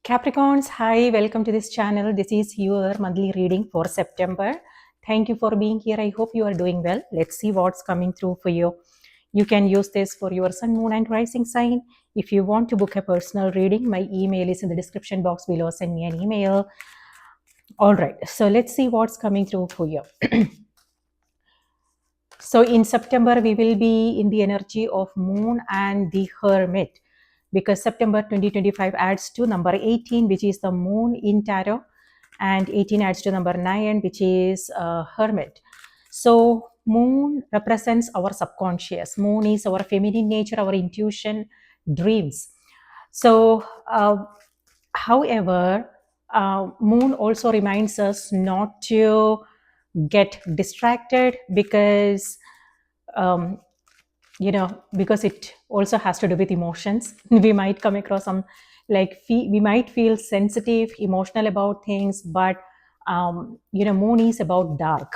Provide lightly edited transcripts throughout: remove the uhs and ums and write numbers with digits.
Capricorns, hi, welcome to this channel. This is your monthly reading for September. Thank you for being here. I hope you are doing well. Let's see what's coming through for you. You can use this for your sun, moon, and rising sign. If you want to book a personal reading, my email is in the description box below. Send me an email. All right, so let's see what's coming through for you. So in September, we will be in the energy of Moon and the Hermit, because September 2025 adds to number 18, which is the Moon in Tarot, and 18 adds to number 9, which is Hermit. So Moon represents our subconscious. Moon is our feminine nature, our intuition, dreams. So, however, Moon also reminds us not to get distracted because because it also has to do with emotions. We might come across some we might feel sensitive, emotional about things, but Moon is about dark.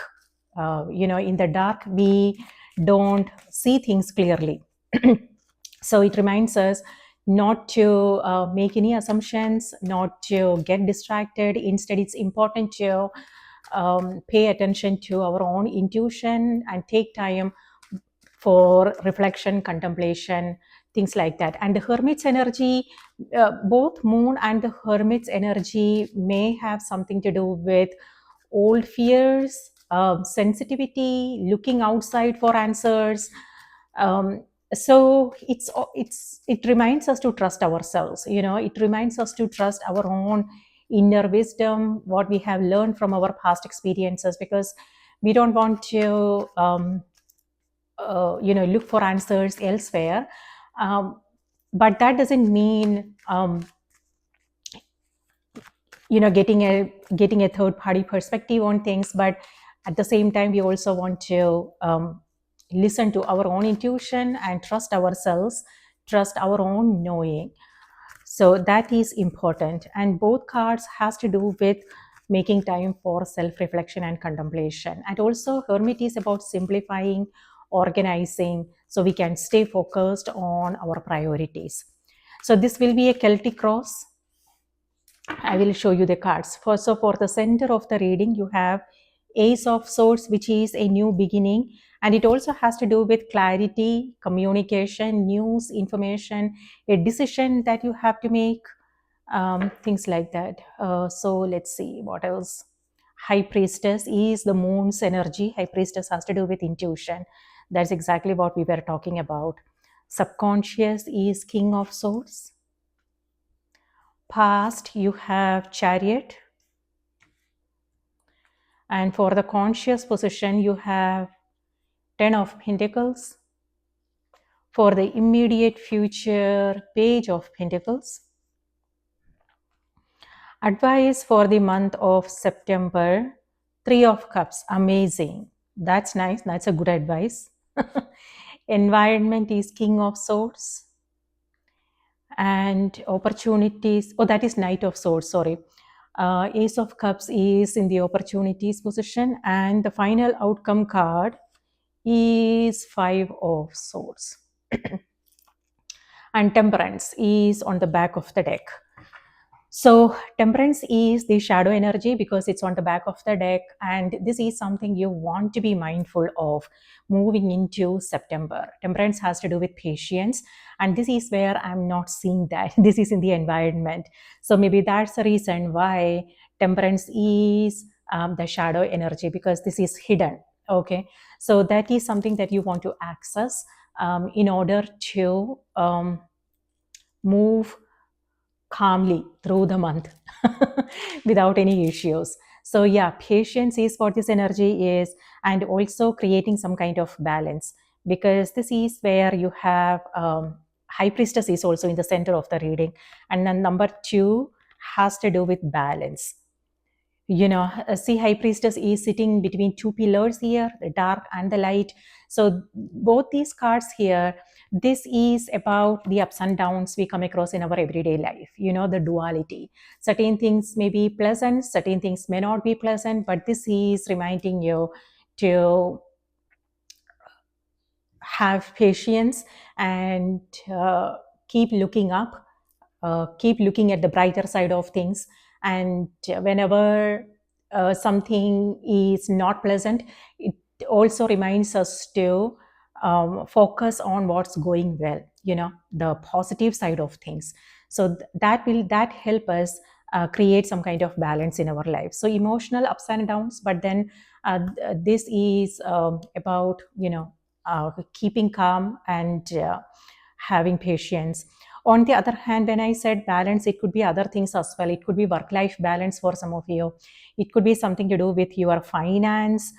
In the dark we don't see things clearly. So it reminds us not to make any assumptions, not to get distracted. Instead, it's important to pay attention to our own intuition and take time for reflection, contemplation, things like that. And the Hermit's energy, both Moon and the Hermit's energy may have something to do with old fears, sensitivity, looking outside for answers. So it reminds us to trust ourselves. It reminds us to trust our own inner wisdom, what we have learned from our past experiences, because we don't want to look for answers elsewhere. But that doesn't mean getting a third party perspective on things. But at the same time, we also want to listen to our own intuition and trust ourselves, trust our own knowing. So that is important. And both cards has to do with making time for self-reflection and contemplation. And also Hermit is about simplifying, organizing, so we can stay focused on our priorities. So this will be a Celtic cross. I will show you the cards. So for the center of the reading, you have Ace of Swords, which is a new beginning. And it also has to do with clarity, communication, news, information, a decision that you have to make, things like that. So let's see what else. High Priestess is the Moon's energy. High Priestess has to do with intuition. That's exactly what we were talking about. Subconscious is King of Swords. Past, you have Chariot. And for the conscious position, you have Ten of Pentacles. For the immediate future, Page of Pentacles. Advice for the month of September, Three of Cups. Amazing. That's nice. That's a good advice. Environment is King of Swords. And opportunities, that is Knight of Swords, sorry. Ace of Cups is in the opportunities position, and the final outcome card is Five of Swords. And Temperance is on the back of the deck. So Temperance is the shadow energy because it's on the back of the deck, and this is something you want to be mindful of moving into September. Temperance has to do with patience, and this is where I'm not seeing that. This is in the environment. So maybe that's the reason why Temperance is the shadow energy, because this is hidden. Okay, so that is something that you want to access in order to move calmly through the month without any issues. So yeah, patience is what this energy is, and also creating some kind of balance, because this is where you have High Priestess is also in the center of the reading, and then number 2 has to do with balance. See, High Priestess is sitting between two pillars here, the dark and the light. So both these cards here, this is about the ups and downs we come across in our everyday life, the duality. Certain things may be pleasant, certain things may not be pleasant, but this is reminding you to have patience and keep looking up, keep looking at the brighter side of things. And whenever something is not pleasant, it also reminds us to focus on what's going well, the positive side of things. So that help us create some kind of balance in our life. So emotional ups and downs, but then this is about keeping calm and having patience. On the other hand, when I said balance, it could be other things as well. It could be work life balance for some of you. It could be something to do with your finance.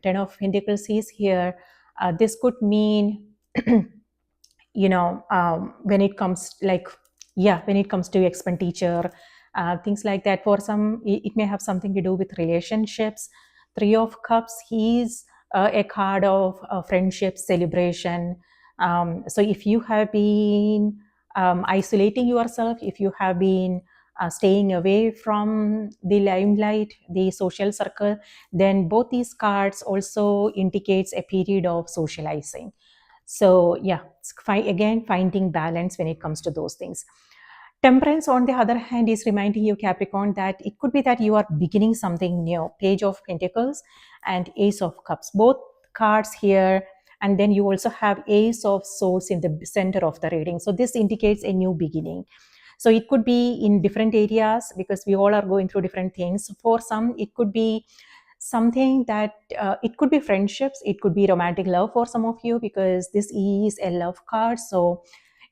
Ten of Pentacles is here. This could mean when it comes when it comes to expenditure, things like that. For some, it may have something to do with relationships. Three of Cups is a card of friendship, celebration. So if you have been isolating yourself, if you have been staying away from the limelight, the social circle, then both these cards also indicates a period of socializing. So yeah, it's again finding balance when it comes to those things. Temperance, on the other hand, is reminding you, Capricorn, that it could be that you are beginning something new. Page of Pentacles and Ace of Cups, both cards here. And then you also have Ace of Swords in the center of the reading. So this indicates a new beginning. So it could be in different areas because we all are going through different things. For some, it could be something that it could be friendships, it could be romantic love for some of you because this is a love card. So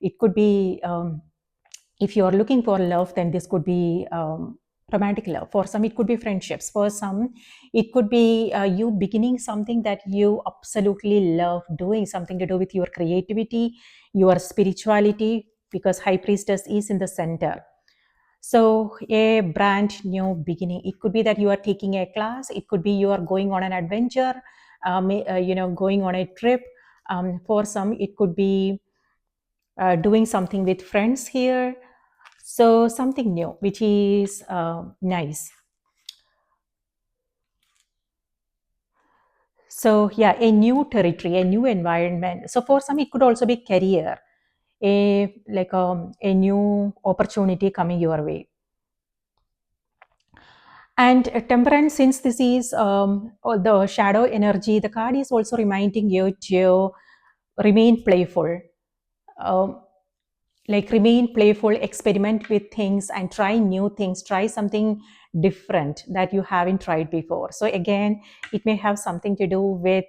it could be if you are looking for love, then this could be romantic love. For some, it could be friendships. For some, it could be you beginning something that you absolutely love doing, something to do with your creativity, your spirituality, because High Priestess is in the center. So a brand new beginning. It could be that you are taking a class. It could be you are going on an adventure, going on a trip. For some, it could be doing something with friends here. So something new, which is nice. So yeah, a new territory, a new environment. So for some, it could also be career, a new opportunity coming your way. And temperance, since this is the shadow energy, the card is also reminding you to remain playful. Um, remain playful, experiment with things and try new things, try something different that you haven't tried before. So again, it may have something to do with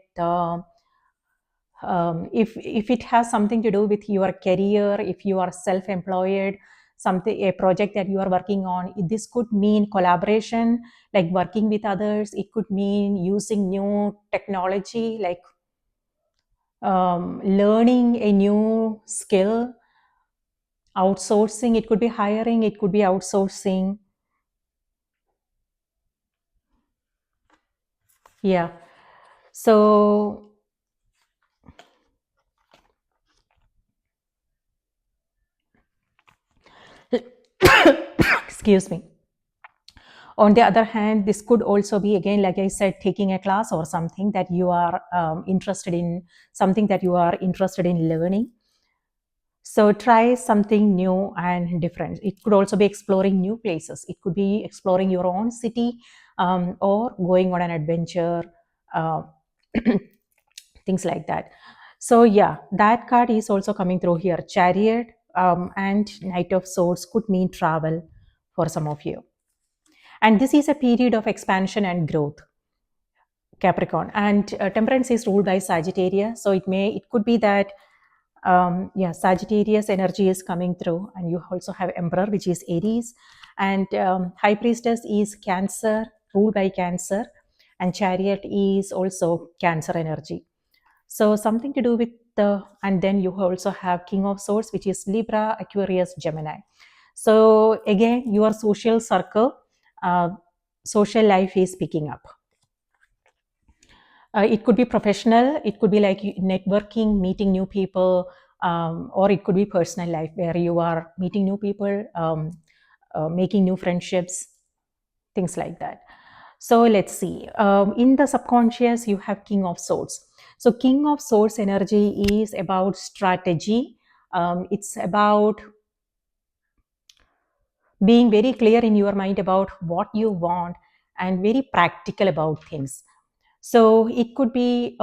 if it has something to do with your career, if you are self-employed, something, a project that you are working on, this could mean collaboration, like working with others. It could mean using new technology, like learning a new skill, outsourcing. It could be hiring, it could be outsourcing. Yeah. So excuse me. On the other hand, this could also be, again, like I said, taking a class or something that you are interested in, something that you are interested in learning. So try something new and different. It could also be exploring new places. It could be exploring your own city, or going on an adventure, uh, things like that. So yeah, that card is also coming through here. Chariot and Knight of Swords could mean travel for some of you. And this is a period of expansion and growth, Capricorn. And temperance is ruled by Sagittarius. So it could be that, Sagittarius energy is coming through. And you also have Emperor, which is Aries. And High Priestess is Cancer, ruled by Cancer. And Chariot is also Cancer energy. So something to do with and then you also have King of Swords, which is Libra, Aquarius, Gemini. So again, your social circle, uh, social life is picking up. It could be professional, it could be like networking, meeting new people, or it could be personal life where you are meeting new people, making new friendships, things like that. So let's see. In the subconscious, you have King of Swords. So King of Swords energy is about strategy. It's about being very clear in your mind about what you want and very practical about things. So it could be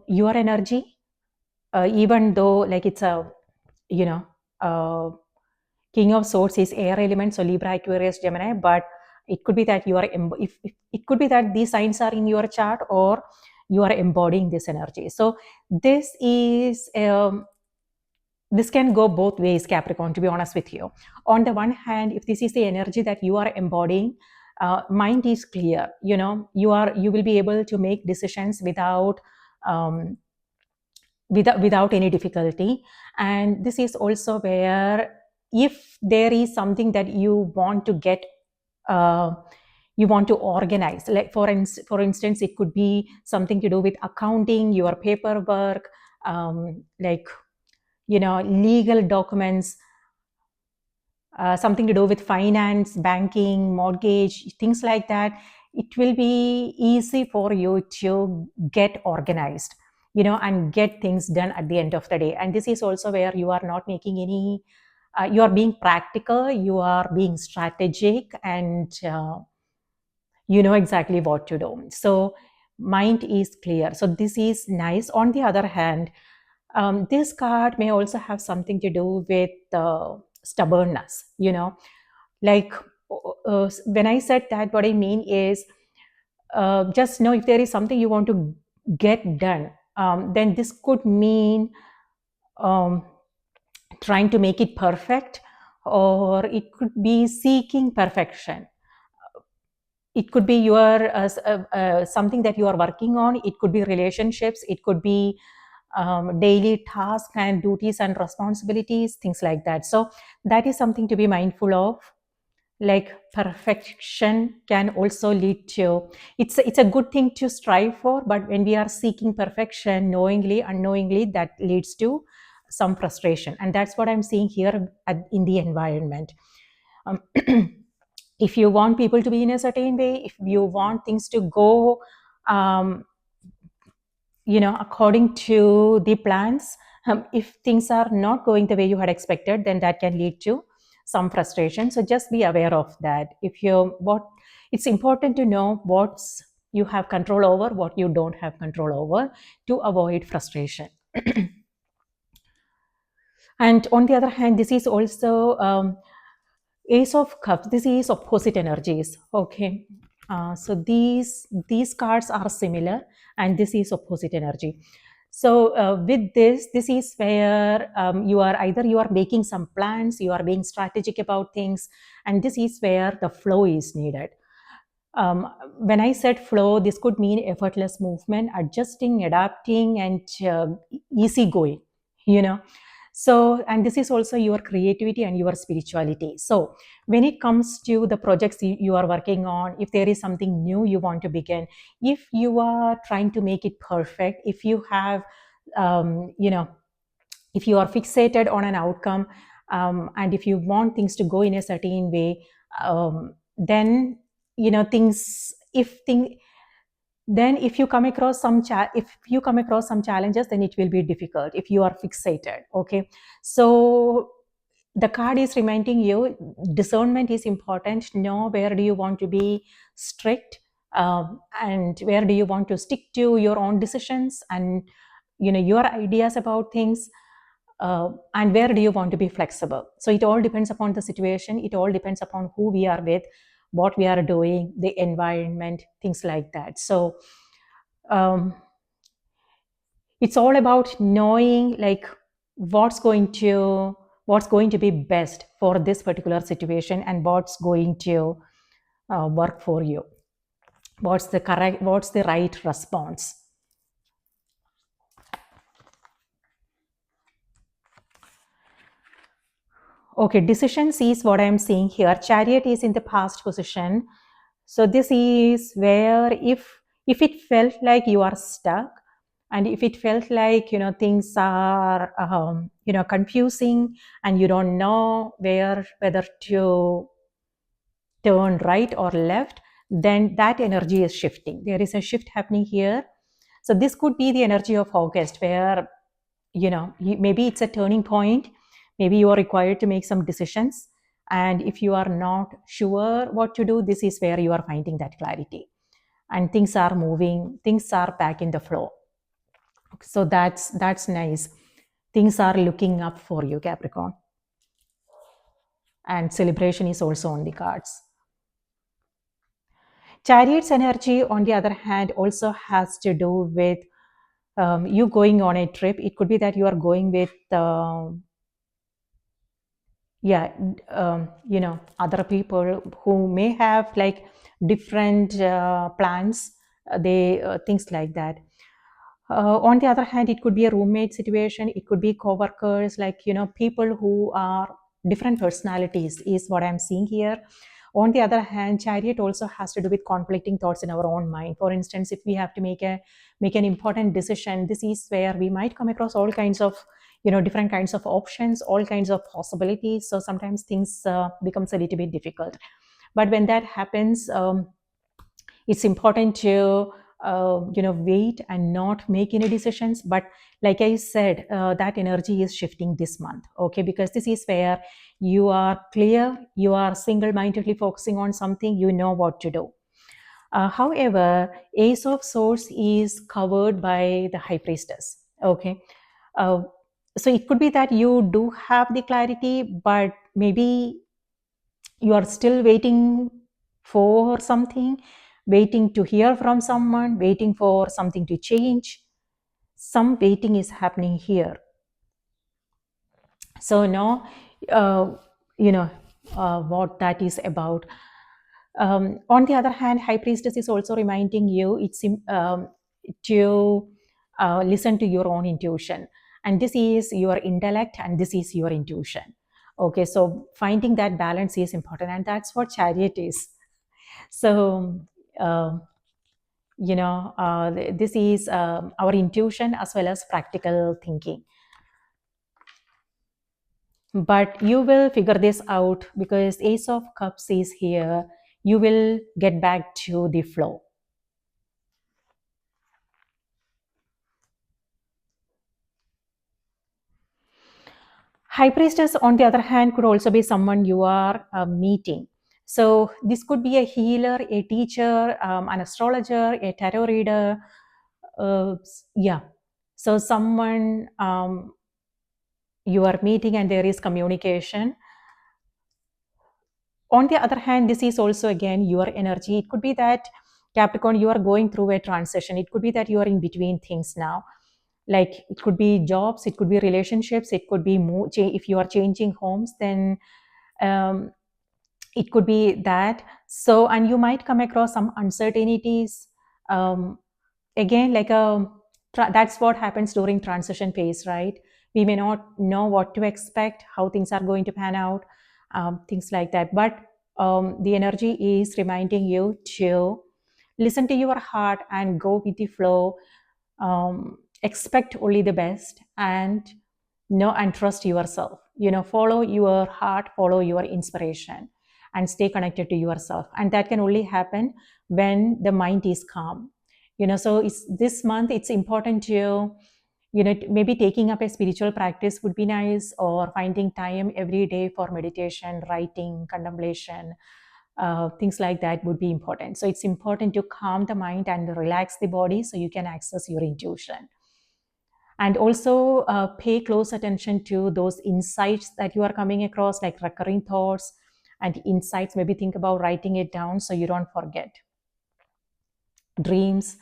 your energy, even though like it's a, you know, uh, King of Swords is air element, so Libra, Aquarius, Gemini, but it could be that you are, if it could be that these signs are in your chart or you are embodying this energy. So this is, this can go both ways, Capricorn, to be honest with you. On the one hand, if this is the energy that you are embodying, mind is clear, you will be able to make decisions um, without any difficulty. And this is also where, if there is something that you want to get, uh, you want to organize, like for instance, it could be something to do with accounting, your paperwork, like legal documents, something to do with finance, banking, mortgage, things like that. It will be easy for you to get organized, and get things done at the end of the day. And this is also where you are not making any, you are being practical, you are being strategic, and you know exactly what to do. So mind is clear. So this is nice. On the other hand, this card may also have something to do with stubbornness, like when I said that, what I mean is, just know if there is something you want to get done, then this could mean um, trying to make it perfect, or it could be seeking perfection. It could be your something that you are working on. It could be relationships, it could be daily tasks and duties and responsibilities, things like that. So that is something to be mindful of. Like perfection can also lead to, it's a good thing to strive for, but when we are seeking perfection knowingly, unknowingly, that leads to some frustration. And that's what I'm seeing here in the environment. um, if you want people to be in a certain way, if you want things to go um, according to the plans, if things are not going the way you had expected, then that can lead to some frustration. So just be aware of that. If you what It's important to know what you have control over, what you don't have control over, to avoid frustration. And on the other hand, this is also Ace of Cups. This is opposite energies. Okay. So these cards are similar, and this is opposite energy. So with this is where you are making some plans, you are being strategic about things, and this is where the flow is needed. When I said flow, this could mean effortless movement, adjusting, adapting, and easy going. You know, so, and this is also your creativity and your spirituality. So when it comes to the projects you are working on, if there is something new you want to begin, if you are trying to make it perfect, if you have, if you are fixated on an outcome, and if you want things to go in a certain way, then things if thing then if you come across if you come across some challenges, then it will be difficult if you are fixated. Okay, so the card is reminding you discernment is important. Know where do you want to be strict, and where do you want to stick to your own decisions and your ideas about things, and where do you want to be flexible. So it all depends upon the situation, it all depends upon who we are with, what we are doing, the environment, things like that. So um, it's all about knowing like what's going to be best for this particular situation, and what's going to work for you, what's the right response. Okay, decisions is what I'm seeing here. Chariot is in the past position. So this is where, if it felt like you are stuck, and if it felt like things are confusing, and you don't know whether to turn right or left, then that energy is shifting. There is a shift happening here. So this could be the energy of August, where maybe it's a turning point, maybe you are required to make some decisions, And if you are not sure what to do, this is where you are finding that clarity, and things are moving, things are back in the flow. So that's nice. Things are looking up for you, Capricorn, and celebration is also on the cards. Chariot's energy, on the other hand, also has to do with you going on a trip. It could be that you are going with yeah, other people who may have like different plans, they things like that. On the other hand, it could be a roommate situation, it could be co-workers, like people who are different personalities is what I'm seeing here. On the other hand, chariot also has to do with conflicting thoughts in our own mind. For instance, if we have to make an important decision, this is where we might come across all kinds of different kinds of options, all kinds of possibilities. So sometimes things becomes a little bit difficult. But when that happens, it's important to wait and not make any decisions. But like I said, that energy is shifting this month, okay, because this is where you are clear, you are single-mindedly focusing on something, you know what to do. However, Ace of Swords is covered by the High Priestess, okay. uh, so it could be that you do have the clarity, but maybe you are still waiting for something, waiting to hear from someone, waiting for something to change. Some waiting is happening here. So now, uh, you know what that is about. On the other hand, High Priestess is also reminding you to listen to your own intuition, and this is your intellect and this is your intuition. Okay, so finding that balance is important, and that's what Chariot is. So, uh, this is our intuition as well as practical thinking. But you will figure this out because Ace of Cups is here. You will get back to the flow. High Priestess, on the other hand, could also be someone you are meeting. So this could be a healer, a teacher, an astrologer, a tarot reader. Yeah. So someone you are meeting and there is communication. On the other hand, this is also again your energy. It could be that Capricorn, you are going through a transition. It could be that you are in between things now. Like it could be jobs, it could be relationships, it could be if you are changing homes, then um, it could be that. So, and you might come across some uncertainties. Again, like that's what happens during transition phase, right? We may not know what to expect, how things are going to pan out, things like that. But the energy is reminding you to listen to your heart and go with the flow. Expect only the best, and know and trust yourself. Follow your heart, follow your inspiration, and stay connected to yourself. And that can only happen when the mind is calm. So it's this month, it's important to maybe taking up a spiritual practice would be nice, or finding time every day for meditation, writing, contemplation, things like that would be important. So it's important to calm the mind and relax the body so you can access your intuition. And also pay close attention to those insights that you are coming across, like recurring thoughts and insights. Maybe think about writing it down so you don't forget. Dreams.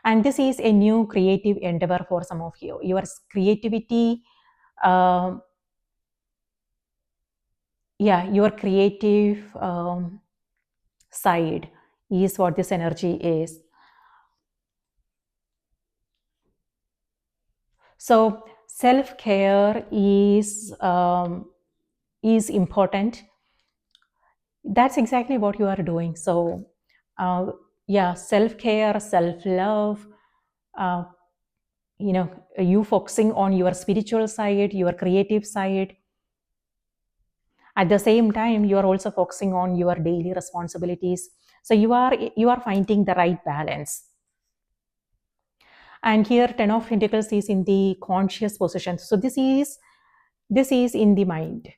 And this is a new creative endeavor for some of you. Your creativity, your creative side is what this energy is. So self-care is important. That's exactly what you are doing. So self-care, self-love, uh, you focusing on your spiritual side, your creative side. At the same time, you are also focusing on your daily responsibilities. So you are finding the right balance. And here, Ten of Pentacles is in the conscious position. So this is in the mind.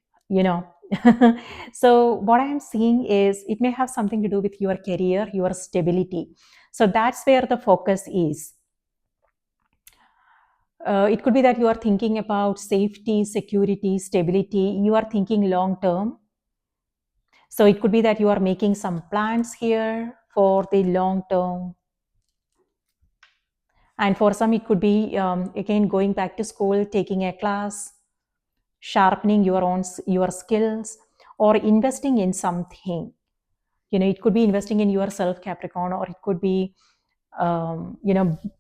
So what I'm seeing is it may have something to do with your career, your stability. So that's where the focus is. It could be that you are thinking about safety, security, stability. You are thinking long term. So it could be that you are making some plans here for the long term. And for some, it could be, again, going back to school, taking a class, sharpening your skills, or investing in something. It could be investing in yourself, Capricorn, or it could be,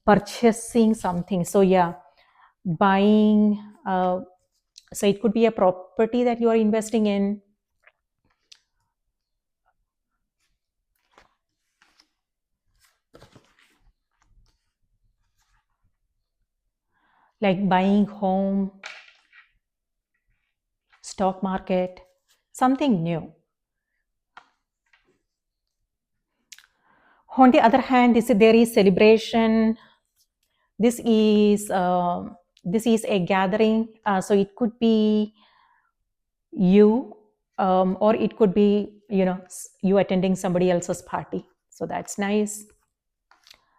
purchasing something. So yeah, buying. So it could be a property that you are investing in, like buying home, stock market, something new. On the other hand, there is celebration. This is this is a gathering. So it could be you, or it could be you attending somebody else's party. So that's nice.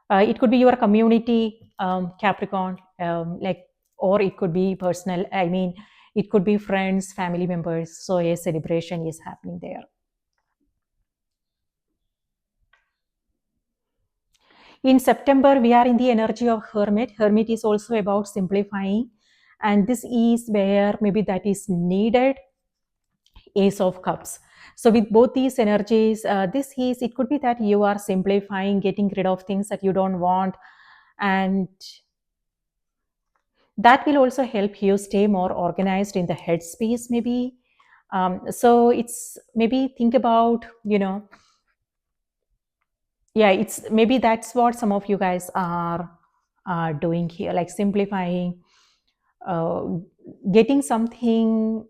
It could be your community, Capricorn, or it could be personal. I mean, it could be friends, family members. So a celebration is happening there. In September, we are in the energy of Hermit. Hermit is also about simplifying. And this is where maybe that is needed. Ace of Cups. So with both these energies, it could be that you are simplifying, getting rid of things that you don't want. And that will also help you stay more organized in the headspace, maybe. So it's maybe think about, yeah, it's maybe that's what some of you guys are doing here, like simplifying, uh, getting something,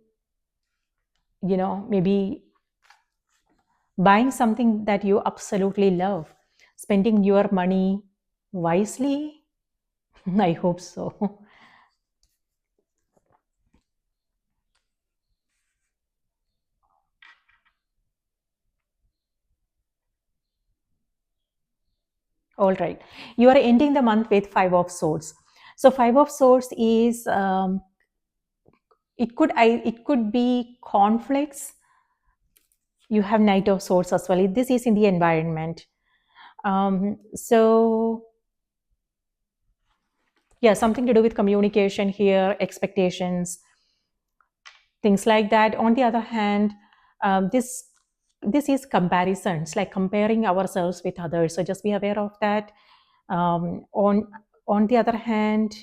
maybe buying something that you absolutely love, spending your money wisely. I hope so. All right. You are ending the month with Five of Swords. So Five of Swords is it could be conflicts. You have Knight of Swords as well. This is in the environment. So yeah, something to do with communication here, expectations, things like that. On the other hand, this is comparisons, like comparing ourselves with others. So just be aware of that. On the other hand,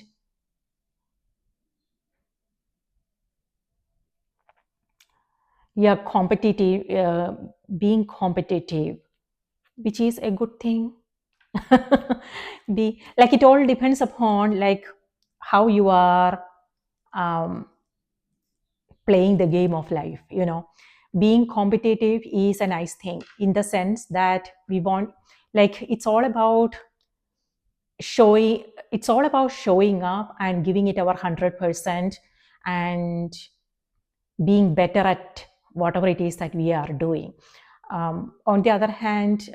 yeah, competitive, being competitive, which is a good thing. Be like, it all depends upon like how you are um, playing the game of life. Being competitive is a nice thing in the sense that we want, like, showing it's all about showing up and giving it our 100% and being better at whatever it is that we are doing. On the other hand,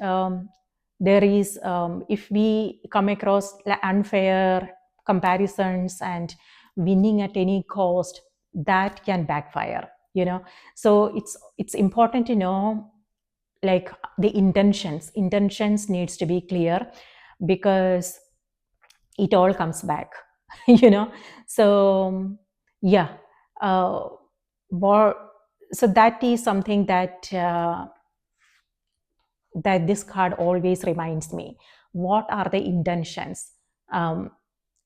there is, if we come across unfair comparisons and winning at any cost, that can backfire. So it's important to know, like, the intentions needs to be clear, because it all comes back. So yeah, uh, more so that is something that this card always reminds me. What are the intentions?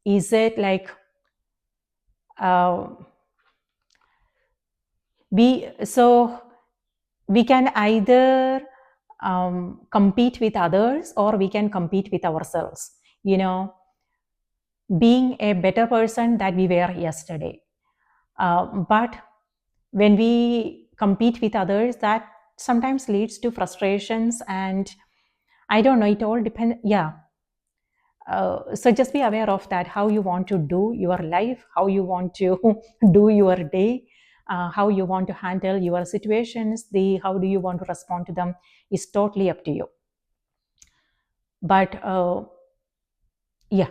Is it like, uh, we can either compete with others, or we can compete with ourselves, being a better person that we were yesterday. But when we compete with others, that sometimes leads to frustrations, and I don't know, it all depends. Yeah. So just be aware of that, how you want to do your life, how you want to do your day. how you want to handle your situations, the how do you want to respond to them is totally up to you. But yeah,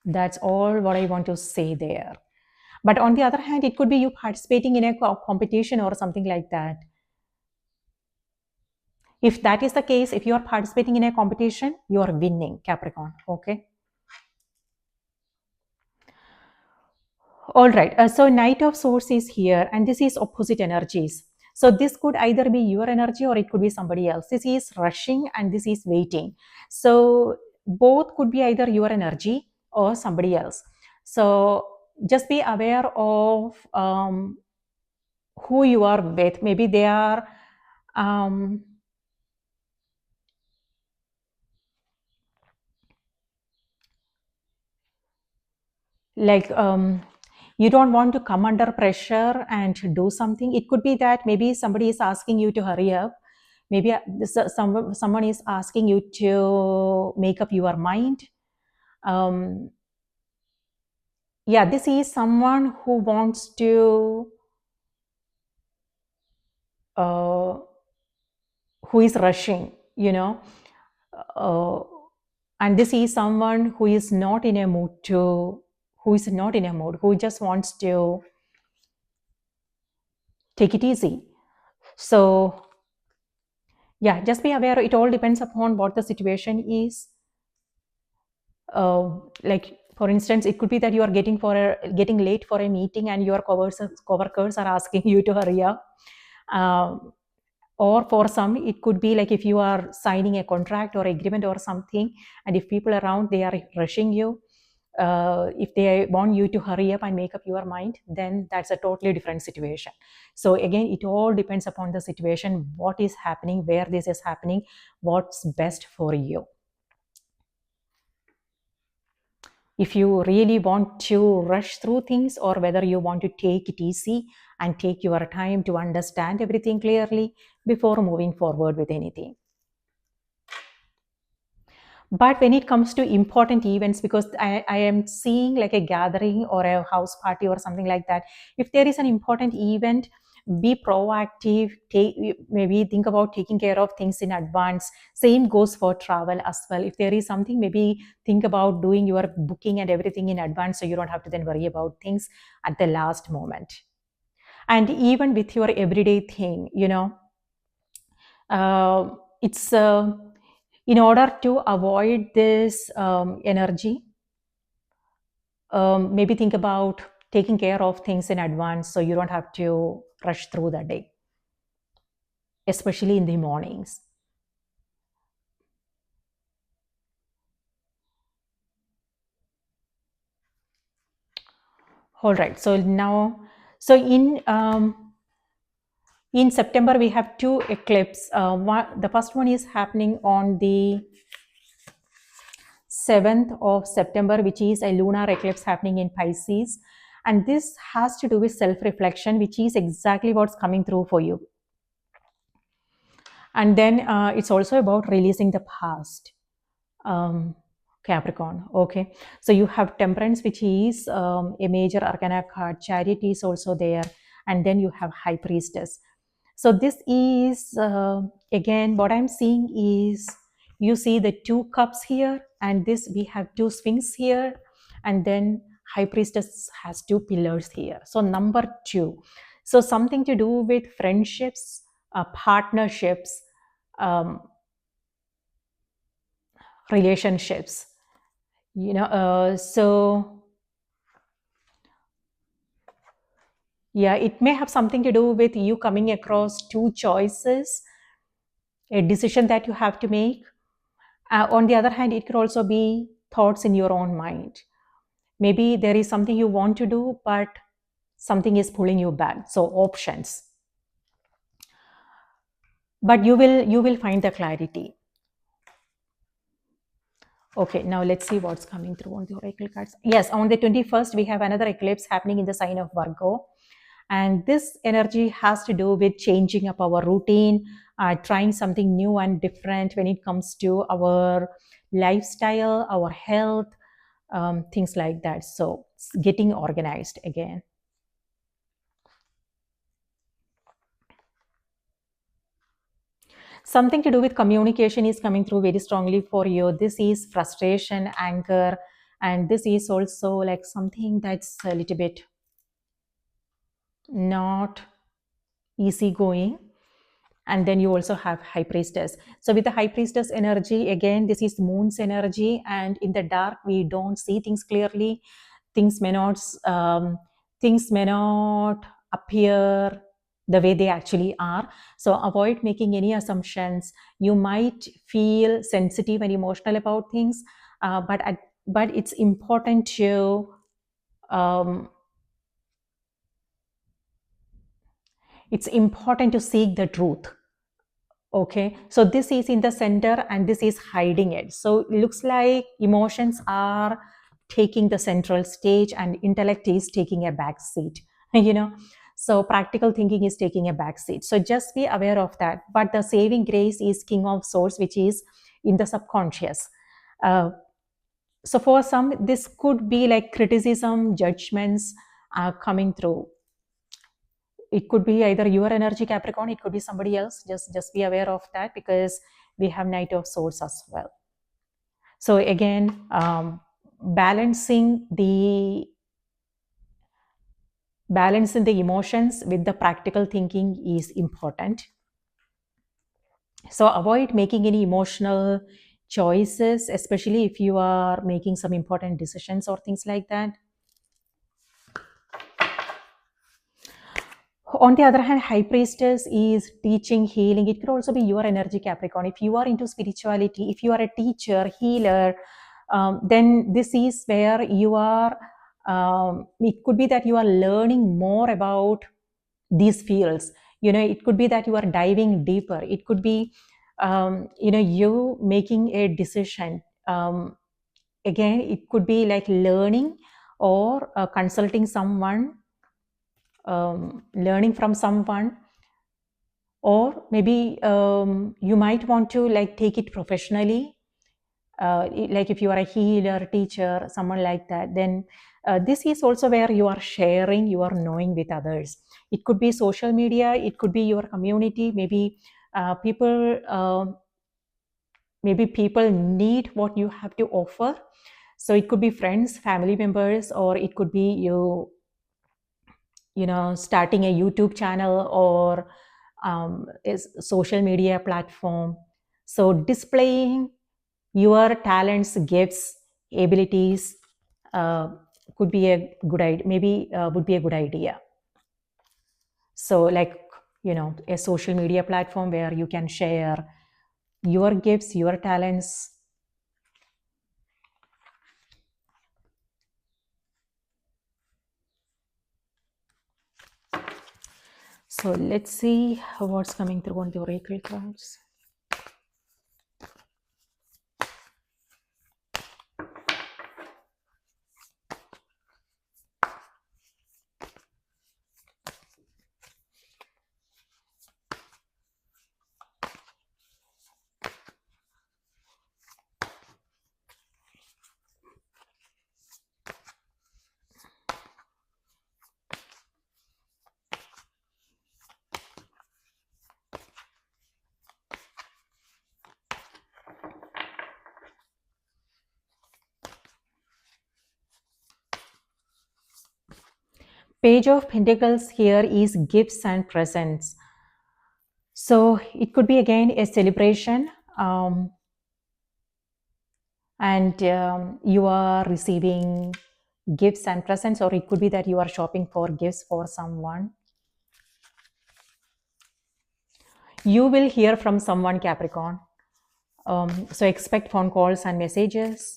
that's all what I want to say there. But on the other hand, it could be you participating in a competition or something like that. If that is the case, if you are participating in a competition, you are winning, Capricorn. Okay. All right. So Knight of Swords is here, and this is opposite energies. So this could either be your energy or it could be somebody else. This is rushing and this is waiting. So both could be either your energy or somebody else. So just be aware of who you are with. Maybe they are um, like you don't want to come under pressure and do something. It could be that maybe somebody is asking you to hurry up. Maybe someone is asking you to make up your mind. um, yeah, this is someone who wants to uh, who is rushing, uh, and this is someone who is not in a mood to who is not in a mood, who just wants to take it easy. So yeah, just be aware, it all depends upon what the situation is. Like for instance, it could be that you are getting late for a meeting and your coworkers are asking you to hurry up. Or for some, it could be like if you are signing a contract or agreement or something, and if people around, they are rushing you, if they want you to hurry up and make up your mind, then that's a totally different situation. So again, it all depends upon the situation, what is happening, where this is happening, what's best for you. If you really want to rush through things, or whether you want to take it easy and take your time to understand everything clearly before moving forward with anything. But when it comes to important events, because I am seeing like a gathering or a house party or something like that, if there is an important event, be proactive, maybe think about taking care of things in advance. Same goes for travel as well. If there is something, maybe think about doing your booking and everything in advance, so you don't have to then worry about things at the last moment. And even with your everyday thing, it's in order to avoid this energy, maybe think about taking care of things in advance so you don't have to rush through the day, especially in the mornings. All right. So now, so in September we have two eclipses. The first one is happening on the 7th of September, which is a lunar eclipse happening in Pisces. And this has to do with self-reflection, which is exactly what's coming through for you. And then it's also about releasing the past, Capricorn. Okay. So you have Temperance, which is a major arcana card. Chariot is also there. And then you have High Priestess. So this is, again, what I'm seeing is, you see the two cups here, and this we have two Sphinx here, and then High Priestess has two pillars here. So number 2. So something to do with friendships, partnerships, relationships. So yeah, it may have something to do with you coming across two choices, a decision that you have to make. On the other hand, it could also be thoughts in your own mind. Maybe there is something you want to do, but something is pulling you back. So options. But you will find the clarity. Okay, now let's see what's coming through on the oracle cards. Yes, on the 21st, we have another eclipse happening in the sign of Virgo. And this energy has to do with changing up our routine, trying something new and different when it comes to our lifestyle, our health, things like that. So getting organized again. Something to do with communication is coming through very strongly for you. This is frustration, anger, and this is also like something that's a little bit not easygoing. And then you also have high priestess. So with the high priestess energy, again, this is moon's energy, and in the dark we don't see things clearly. Things may not things may not appear the way they actually are. So avoid making any assumptions. You might feel sensitive and emotional about things, but it's important to um, seek the truth. Okay, so this is in the center and this is hiding it. So it looks like emotions are taking the central stage and intellect is taking a back seat, you know. So practical thinking is taking a back seat. So just be aware of that. But the saving grace is King of Swords, which is in the subconscious. So for some, this could be like criticism, judgments coming through. It could be either your energy, Capricorn, it could be somebody else. Just be aware of that, because we have Knight of Swords as well. So again, balancing the emotions with the practical thinking is important. So avoid making any emotional choices, especially if you are making some important decisions or things like that. On the other hand, high priestess is teaching, healing. It could also be your energy, Capricorn. If you are into spirituality, if you are a teacher, healer, then this is where you are. It could be that you are learning more about these fields. It could be that you are diving deeper. It could be, you making a decision. Again, it could be like learning or consulting someone, learning from someone, or maybe you might want to like take it professionally, like if you are a healer, teacher, someone like that. Then this is also where you are sharing, you are knowing with others. It could be social media, it could be your community. Maybe people need what you have to offer. So it could be friends, family members, or it could be starting a YouTube channel or is social media platform. So displaying your talents, gifts, abilities could be a good idea. Maybe would be a good idea. So like, a social media platform where you can share your gifts, your talents. So let's see what's coming through on the oracle cards. Page of Pentacles here is gifts and presents. So it could be again a celebration, and you are receiving gifts and presents, or it could be that you are shopping for gifts for someone. You will hear from someone, Capricorn. So expect phone calls and messages.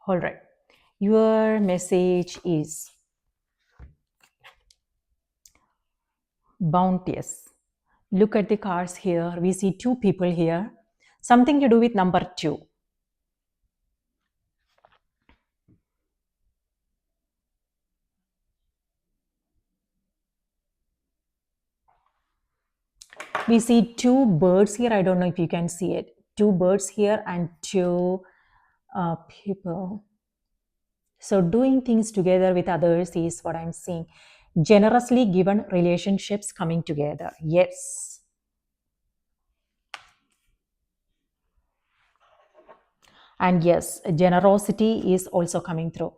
All right. Your message is bounteous. Look at the cards here. We see two people here. Something to do with number 2. We see two birds here. I don't know if you can see it. Two birds here and two people. So doing things together with others is what I'm seeing. Generously given relationships coming together. Yes. And yes, generosity is also coming through.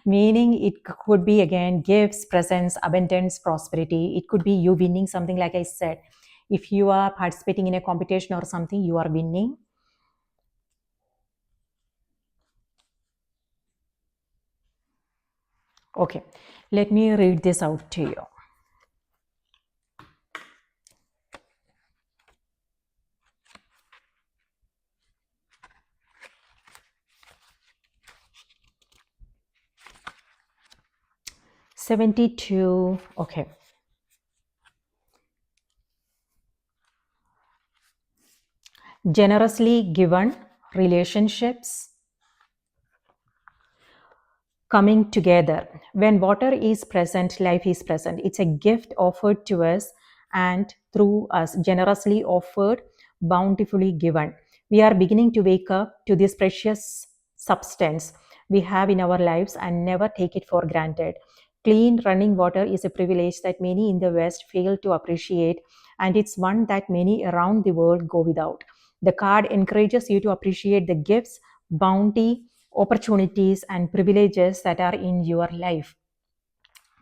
Meaning it could be again gifts, presents, abundance, prosperity. It could be you winning something, like I said. If you are participating in a competition or something, you are winning. Okay, let me read this out to you. $72. Okay. Generously given relationships coming together. When water is present, life is present. It's a gift offered to us and through us, generously offered, bountifully given. We are beginning to wake up to this precious substance we have in our lives and never take it for granted. Clean running water is a privilege that many in the West fail to appreciate, and it's one that many around the world go without. The card encourages you to appreciate the gifts, bounty, opportunities, and privileges that are in your life,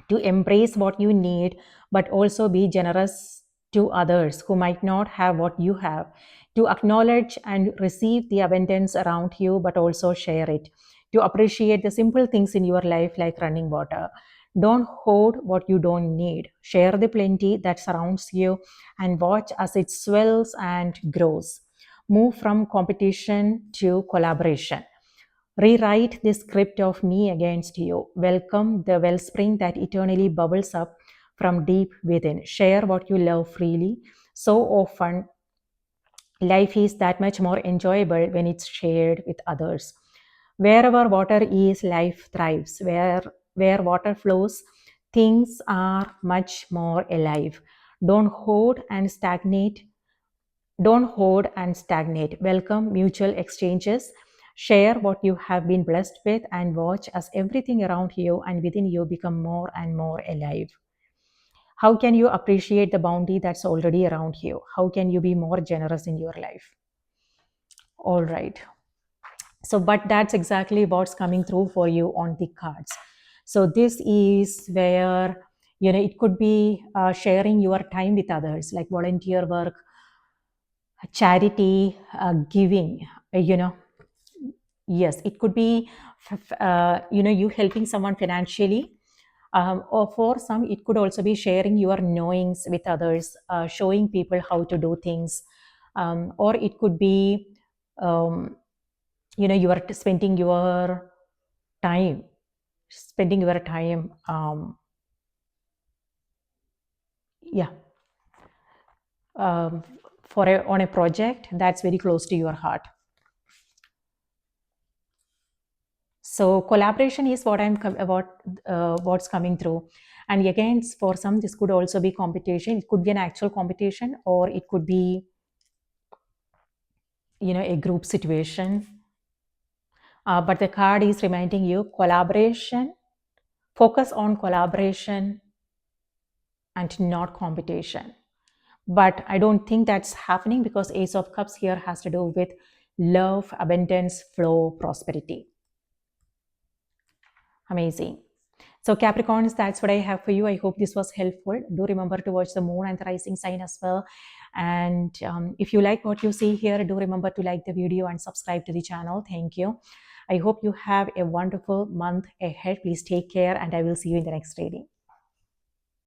to embrace what you need, but also be generous to others who might not have what you have, to acknowledge and receive the abundance around you, but also share it, to appreciate the simple things in your life like running water. Don't hoard what you don't need. Share the plenty that surrounds you and watch as it swells and grows. Move from competition to collaboration. Rewrite the script of me against you. Welcome the wellspring that eternally bubbles up from deep within. Share what you love freely. So often, life is that much more enjoyable when it's shared with others. Wherever water is, life thrives. Where water flows, things are much more alive. Don't hoard and stagnate don't hoard and stagnate. Welcome mutual exchanges. Share what you have been blessed with and watch as everything around you and within you become more and more alive. How can you appreciate the bounty that's already around you? How can you be more generous in your life? All right. So, but that's exactly what's coming through for you on the cards. So, this is where, it could be sharing your time with others, like volunteer work, charity, giving, yes, it could be you helping someone financially, or for some it could also be sharing your knowings with others, showing people how to do things, or it could be um, you are time spending your time yeah um, on a project that's very close to your heart. So collaboration is what about what's coming through. And again, for some, this could also be competition. It could be an actual competition, or it could be, a group situation. But the card is reminding you collaboration, focus on collaboration and not competition. But I don't think that's happening because Ace of Cups here has to do with love, abundance, flow, prosperity. Amazing. So Capricorns, that's what I have for you. I hope this was helpful. Do remember to watch the moon and the rising sign as well. And if you like what you see here, do remember to like the video and subscribe to the channel. Thank you. I hope you have a wonderful month ahead. Please take care and I will see you in the next reading.